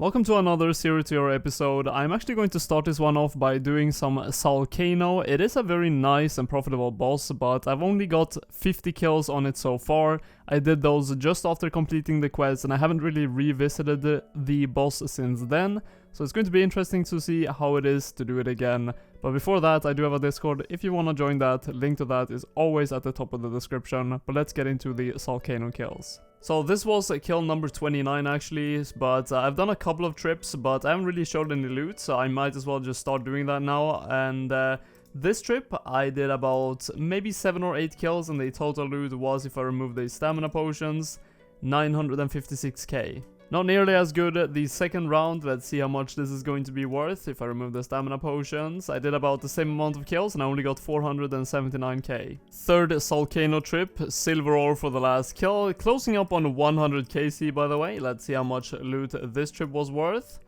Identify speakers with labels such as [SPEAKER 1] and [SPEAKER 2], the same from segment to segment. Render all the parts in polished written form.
[SPEAKER 1] Welcome to another Zero to Hero episode. I'm actually going to start this one off by doing some Sulcano. It is a very nice and profitable boss, but I've only got 50 kills on it so far. I did those just after completing the quest and I haven't really revisited the boss since then. So it's going to be interesting to see how it is to do it again. But before that, I do have a Discord. If you want to join that, link to that is always at the top of the description. But let's get into the Sulcano Kills. So this was kill number 29 actually, but I've done a couple of trips, but I haven't really showed any loot, so I might as well just start doing that now. And this trip I did about maybe 7 or 8 kills, and the total loot was, if I remove the stamina potions, 956k. Not nearly as good the second round. Let's see how much this is going to be worth if I remove the stamina potions. I did about the same amount of kills and I only got 479k. Third Solcano trip, silver ore for the last kill, closing up on 100 KC by the way. Let's see how much loot this trip was worth.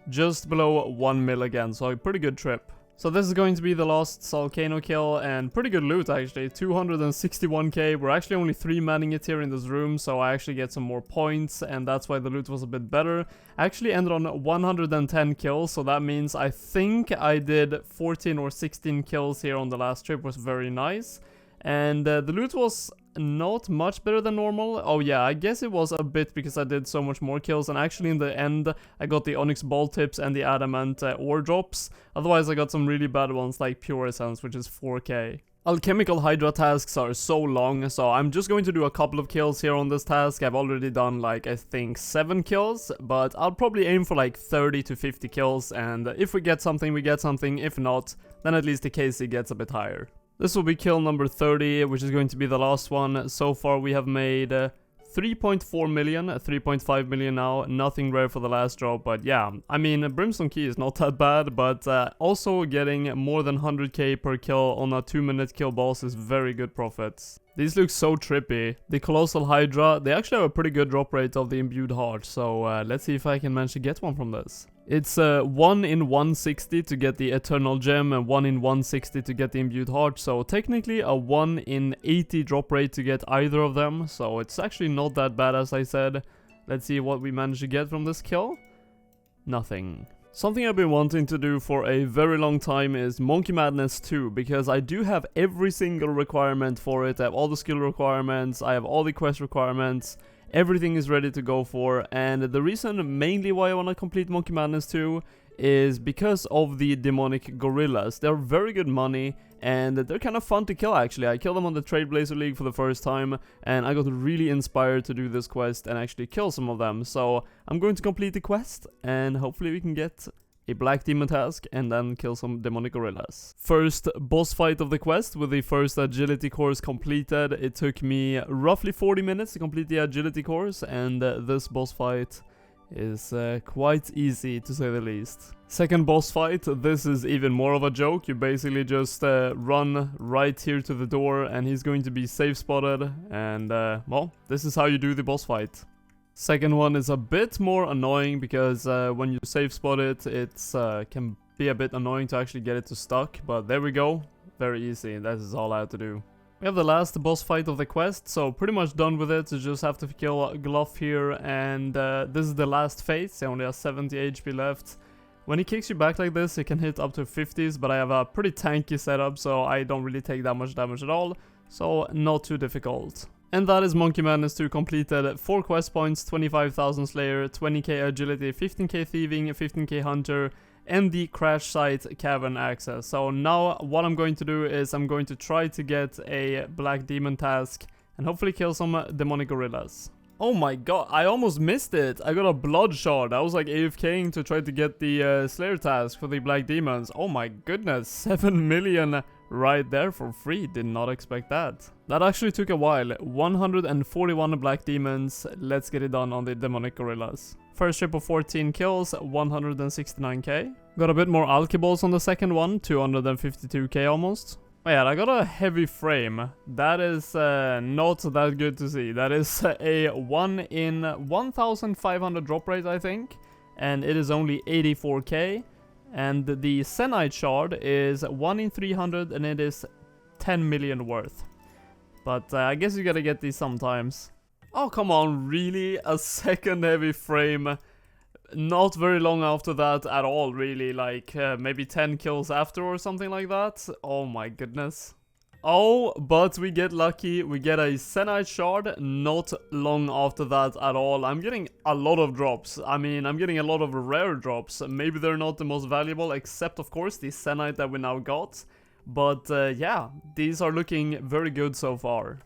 [SPEAKER 1] Just below 1 mil again, so a pretty good trip. So this is going to be the last Sulcano kill, and pretty good loot actually, 261k. We're actually only 3 manning it here in this room, so I actually get some more points, and that's why the loot was a bit better. I actually ended on 110 kills, so that means I think I did 14 or 16 kills here on the last trip, was very nice. And the loot was not much better than normal. Oh yeah, I guess it was a bit because I did so much more kills, and actually in the end I got the onyx ball tips and the adamant ore drops. Otherwise I got some really bad ones like pure essence, which is 4k. Alchemical Hydra tasks are so long, so I'm just going to do a couple of kills here on this task. I've already done like I think 7 kills, but I'll probably aim for like 30 to 50 kills, and if we get something, we get something. If not, then at least the KC gets a bit higher. This will be kill number 30, which is going to be the last one. So far we have made 3.4 million, 3.5 million now. Nothing rare for the last drop, but yeah. I mean, Brimstone Key is not that bad, but also getting more than 100k per kill on a 2-minute kill boss is very good profits. These look so trippy. The Colossal Hydra, they actually have a pretty good drop rate of the Imbued Heart, so let's see if I can manage to get one from this. It's 1 in 160 to get the Eternal Gem and 1 in 160 to get the Imbued Heart, so technically a 1 in 80 drop rate to get either of them, so it's actually not that bad as I said. Let's see what we managed to get from this kill. Nothing. Something I've been wanting to do for a very long time is Monkey Madness 2, because I do have every single requirement for it. I have all the skill requirements, I have all the quest requirements. Everything is ready to go for, and the reason mainly why I want to complete Monkey Madness 2 is because of the demonic gorillas. They're very good money, and they're kind of fun to kill actually. I killed them on the Trailblazer League for the first time, and I got really inspired to do this quest and actually kill some of them. So I'm going to complete the quest, and hopefully we can get a black demon task and then kill some demonic gorillas. First boss fight of the quest with the first agility course completed. It took me roughly 40 minutes to complete the agility course, and this boss fight is quite easy to say the least. Second boss fight, this is even more of a joke. You basically just run right here to the door and he's going to be safe spotted, and well, this is how you do the boss fight. Second one is a bit more annoying because when you safe spot it, it's can be a bit annoying to actually get it to stuck, but there we go. Very easy, that is all I had to do. We have the last boss fight of the quest, so pretty much done with it. You just have to kill Gluff here, and this is the last phase. He only has 70 HP left. When he kicks you back like this, he can hit up to 50s, but I have a pretty tanky setup, so I don't really take that much damage at all, so not too difficult. And that is Monkey Madness 2 completed. 4 quest points, 25,000 Slayer, 20k Agility, 15k Thieving, 15k Hunter, and the Crash Site Cavern access. So now what I'm going to do is I'm going to try to get a Black Demon task and hopefully kill some demonic gorillas. Oh my god, I almost missed it. I got a blood shard. I was like AFKing to try to get the Slayer task for the Black Demons. Oh my goodness, 7 million right there for free. Did not expect that. That actually took a while. 141 Black Demons. Let's get it done on the demonic gorillas. First trip of 14 kills, 169k. Got a bit more Alkeballs on the second one, 252k almost. Oh yeah, I got a heavy frame. That is not that good to see. That is a 1 in 1,500 drop rate, I think. And it is only 84k. And the Senite shard is 1 in 300 and it is 10 million worth. But I guess you gotta get these sometimes. Oh, come on, really? A second heavy frame? not very long after that at all, really, like maybe 10 kills after or something like that. Oh my goodness. Oh, but we get lucky, we get a Senite Shard not long after that at all. I'm getting a lot of drops. I mean, I'm getting a lot of rare drops. Maybe they're not the most valuable, except of course the Senite that we now got. But yeah, these are looking very good so far.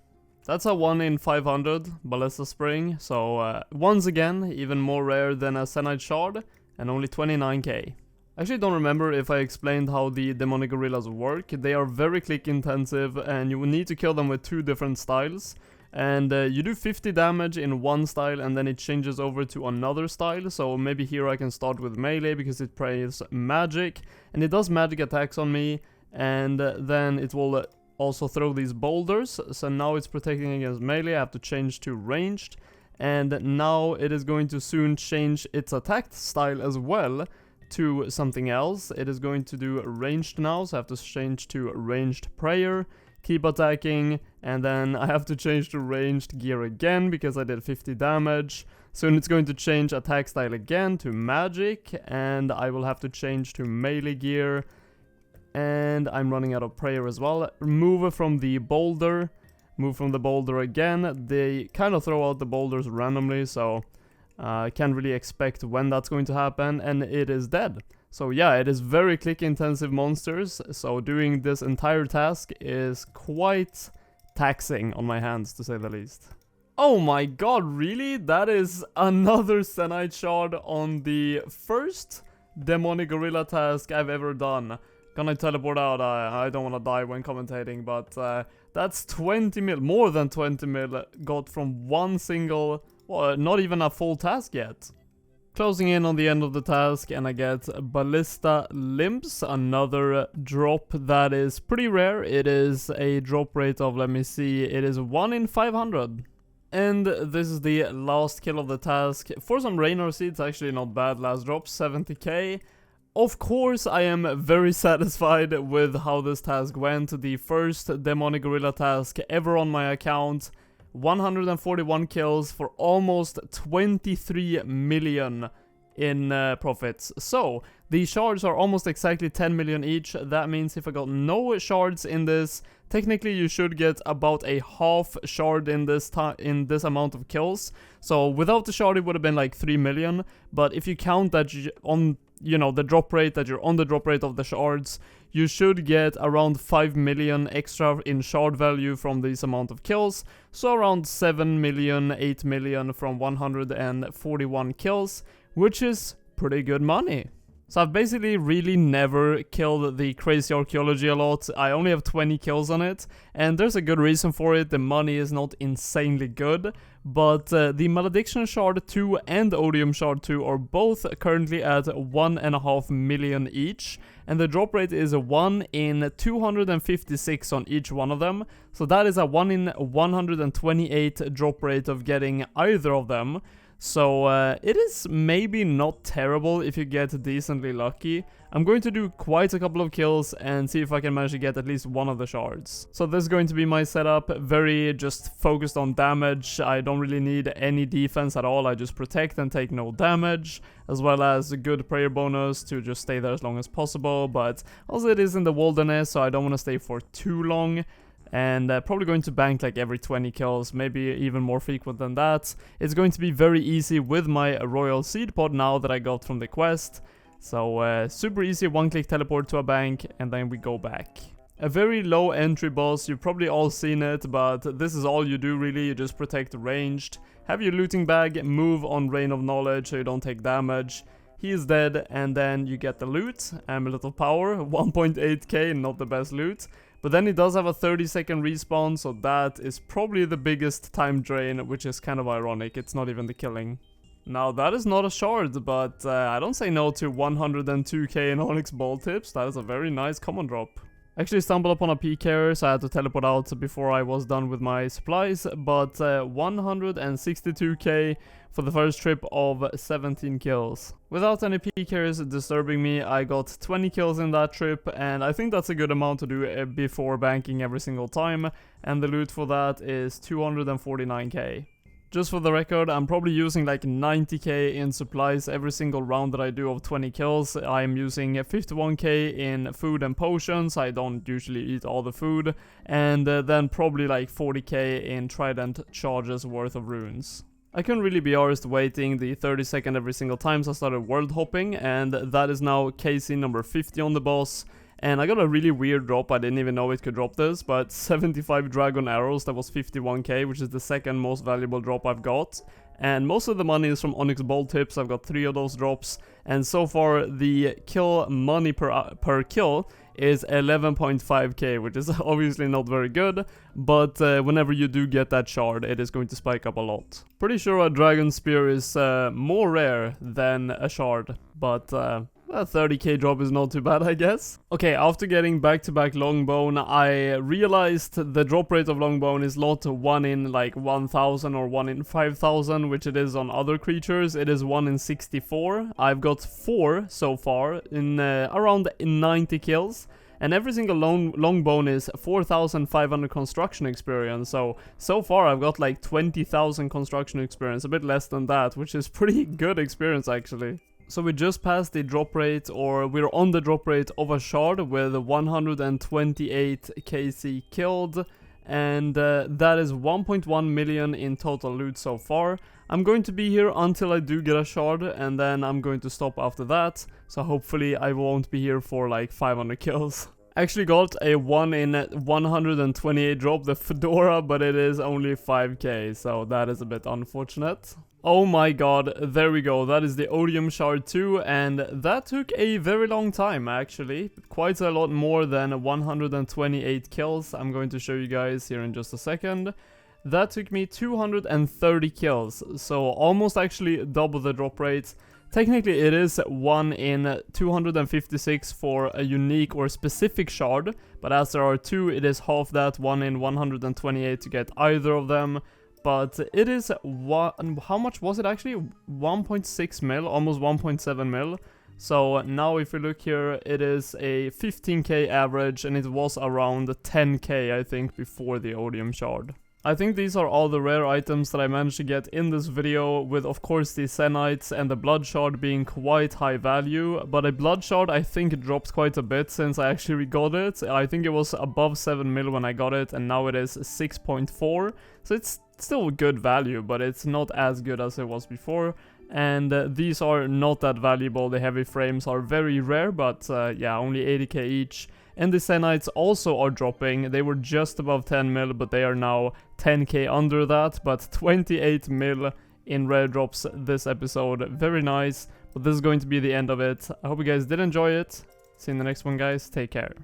[SPEAKER 1] That's a 1 in 500 Ballista Spring, so once again, even more rare than a Senite Shard, and only 29k. I actually don't remember if I explained how the demonic gorillas work. They are very click intensive and you will need to kill them with 2 different styles. And you do 50 damage in one style and then it changes over to another style. So maybe here I can start with melee because it plays magic. And it does magic attacks on me. And then it will also throw these boulders. So now it's protecting against melee. I have to change to ranged. And now it is going to soon change its attack style as well to something else. It is going to do ranged now, so I have to change to ranged prayer, keep attacking, and then I have to change to ranged gear again because I did 50 damage. Soon it's going to change attack style again to magic, and I will have to change to melee gear, and I'm running out of prayer as well. Move from the boulder, move from the boulder again. They kind of throw out the boulders randomly, so I can't really expect when that's going to happen, and it is dead. So yeah, it is very click intensive monsters, so doing this entire task is quite taxing on my hands, to say the least. Oh my god, really? That is another Senite Shard on the first demonic gorilla task I've ever done. Can I teleport out? I don't want to die when commentating, but that's 20 mil, more than 20 mil got from one single. Well, not even a full task yet. Closing in on the end of the task, and I get Ballista Limbs, another drop that is pretty rare. It is a drop rate of, let me see, it is 1 in 500. And this is the last kill of the task. For some Raynor Seeds, actually not bad. Last drop, 70k. Of course, I am very satisfied with how this task went. The first demonic gorilla task ever on my account. 141 kills for almost 23 million in profits. So, the shards are almost exactly 10 million each. That means if I got no shards in this, technically you should get about a half shard in this amount of kills. So, without the shard it would have been like 3 million, but if you count that the drop rate, that you're on the drop rate of the shards, you should get around 5 million extra in shard value from this amount of kills. So around 7 million, 8 million from 141 kills, which is pretty good money. So I've basically really never killed the crazy archaeology a lot. I only have 20 kills on it, and there's a good reason for it. The money is not insanely good, but the Malediction Shard 2 and Odium Shard 2 are both currently at 1.5 million each, and the drop rate is 1 in 256 on each one of them. So that is a 1 in 128 drop rate of getting either of them. So it is maybe not terrible if you get decently lucky. I'm going to do quite a couple of kills and see if I can manage to get at least one of the shards. So this is going to be my setup, very just focused on damage. I don't really need any defense at all, I just protect and take no damage, as well as a good prayer bonus to just stay there as long as possible, but also it is in the wilderness, so I don't want to stay for too long. And probably going to bank like every 20 kills, maybe even more frequent than that. It's going to be very easy with my Royal Seed Pod now that I got from the quest. So super easy, one-click teleport to a bank, and then we go back. A very low entry boss, you've probably all seen it, but this is all you do really, you just protect ranged. Have your looting bag, move on Rain of Knowledge so you don't take damage. He is dead, and then you get the loot, Amulet of Power, 1.8k, not the best loot. But then it does have a 30-second respawn, so that is probably the biggest time drain, which is kind of ironic. It's not even the killing. Now, that is not a shard, but I don't say no to 102k in Onyx Ball Tips. That is a very nice common drop. Actually stumbled upon a PKer, so I had to teleport out before I was done with my supplies, but 162k for the first trip of 17 kills. Without any PKers disturbing me, I got 20 kills in that trip, and I think that's a good amount to do before banking every single time, and the loot for that is 249k. Just for the record, I'm probably using like 90k in supplies every single round that I do of 20 kills. I'm using 51k in food and potions. I don't usually eat all the food. And then probably like 40k in trident charges worth of runes. I couldn't really be arsed waiting the 30 second every single time, so I started world hopping, and that is now KC number 50 on the boss. And I got a really weird drop. I didn't even know it could drop this, but 75 dragon arrows, that was 51k, which is the second most valuable drop I've got. And most of the money is from Onyx Bolt tips. I've got 3 of those drops, and so far the kill money per kill is 11.5k, which is obviously not very good, but whenever you do get that shard, it is going to spike up a lot. Pretty sure a dragon spear is more rare than a shard, but a 30k drop is not too bad, I guess. Okay, after getting back-to-back Longbone, I realized the drop rate of Longbone is not 1 in like 1000 or 1 in 5000, which it is on other creatures. It is 1 in 64. I've got 4 so far in around 90 kills. And every single Longbone is 4,500 construction experience, so far I've got like 20,000 construction experience, a bit less than that, which is pretty good experience actually. So we just passed the drop rate, or we're on the drop rate of a shard with 128 KC killed, and that is 1.1 million in total loot so far. I'm going to be here until I do get a shard, and then I'm going to stop after that, so hopefully I won't be here for like 500 kills. Actually got a 1 in 128 drop, the Fedora, but it is only 5k, so that is a bit unfortunate. Oh my god, there we go, that is the Odium Shard 2, and that took a very long time actually. Quite a lot more than 128 kills. I'm going to show you guys here in just a second. That took me 230 kills, so almost actually double the drop rate. Technically it is 1 in 256 for a unique or specific shard, but as there are 2, it is half that, 1 in 128 to get either of them. But it is, how much was it actually? 1.6 mil, almost 1.7 mil. So now if we look here, it is a 15k average, and it was around 10k I think before the Odium Shard. I think these are all the rare items that I managed to get in this video, with of course the Zenites and the Blood Shard being quite high value, but a Blood Shard I think it dropped quite a bit since I actually got it. I think it was above 7 mil when I got it, and now it is 6.4, so it's still good value, but it's not as good as it was before. And these are not that valuable. The heavy frames are very rare, but yeah, only 80k each. And the Zenites also are dropping. They were just above 10 mil, but they are now 10k under that, but 28 mil in rare drops this episode. Very nice, but this is going to be the end of it. I hope you guys did enjoy it. See you in the next one, guys. Take care.